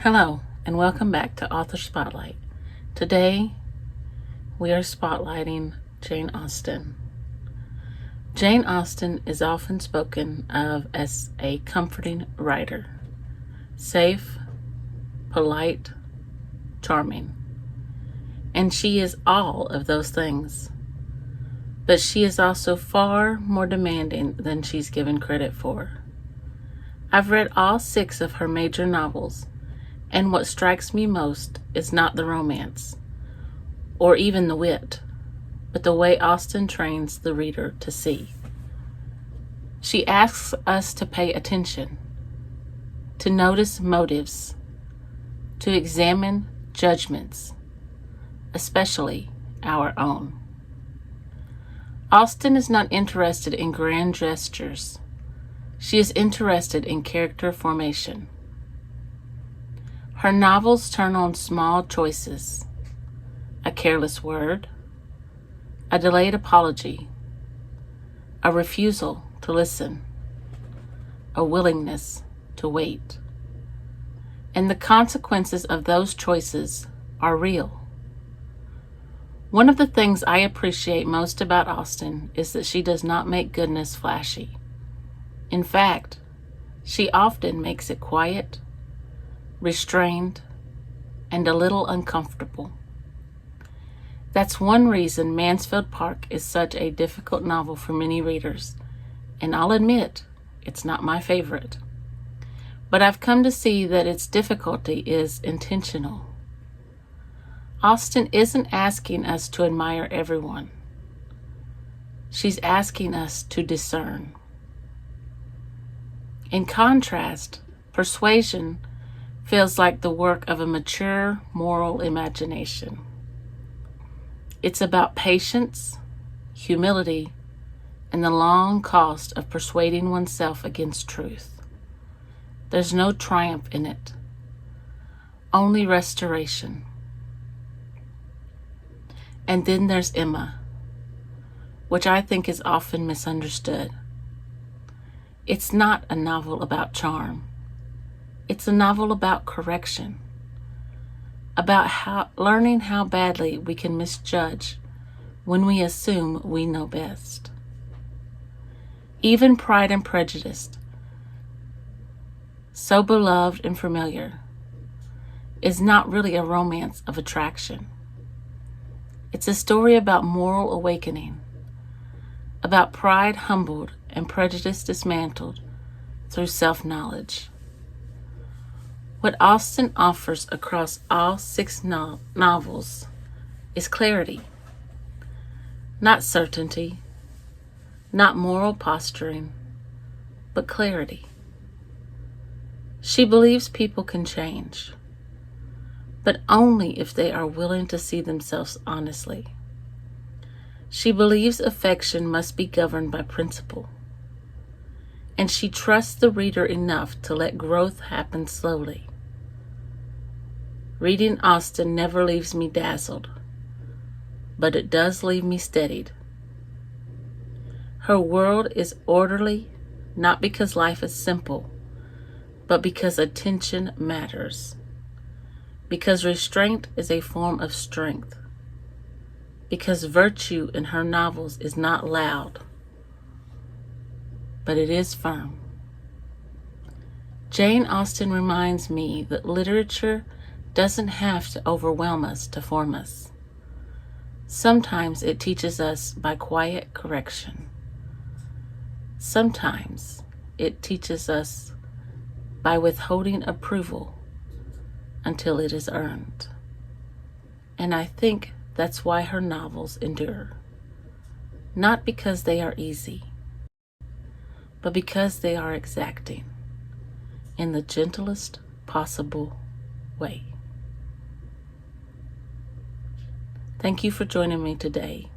Hello, and welcome back to Author Spotlight. Today, we are spotlighting Jane Austen. Jane Austen is often spoken of as a comforting writer, safe, polite, charming, and she is all of those things. But she is also far more demanding than she's given credit for. I've read all 6 of her major novels, and what strikes me most is not the romance, or even the wit, but the way Austen trains the reader to see. She asks us to pay attention, to notice motives, to examine judgments, especially our own. Austen is not interested in grand gestures. She is interested in character formation. Her novels turn on small choices: a careless word, a delayed apology, a refusal to listen, a willingness to wait. And the consequences of those choices are real. One of the things I appreciate most about Austen is that she does not make goodness flashy. In fact, she often makes it quiet, restrained, and a little uncomfortable. That's one reason Mansfield Park is such a difficult novel for many readers, and I'll admit, it's not my favorite. But I've come to see that its difficulty is intentional. Austen isn't asking us to admire everyone. She's asking us to discern. In contrast, Persuasion feels like the work of a mature moral imagination. It's about patience, humility, and the long cost of persuading oneself against truth. There's no triumph in it, only restoration. And then there's Emma, which I think is often misunderstood. It's not a novel about charm. It's a novel about correction, about learning how badly we can misjudge when we assume we know best. Even Pride and Prejudice, so beloved and familiar, is not really a romance of attraction. It's a story about moral awakening, about pride humbled and prejudice dismantled through self-knowledge. What Austen offers across all 6 novels is clarity, not certainty, not moral posturing, but clarity. She believes people can change, but only if they are willing to see themselves honestly. She believes affection must be governed by principle, and she trusts the reader enough to let growth happen slowly. Reading Austen never leaves me dazzled, but it does leave me steadied. Her world is orderly, not because life is simple, but because attention matters. Because restraint is a form of strength. Because virtue in her novels is not loud, but it is firm. Jane Austen reminds me that literature doesn't have to overwhelm us to form us. Sometimes it teaches us by quiet correction. Sometimes it teaches us by withholding approval until it is earned. And I think that's why her novels endure. Not because they are easy, but because they are exacting in the gentlest possible way. Thank you for joining me today.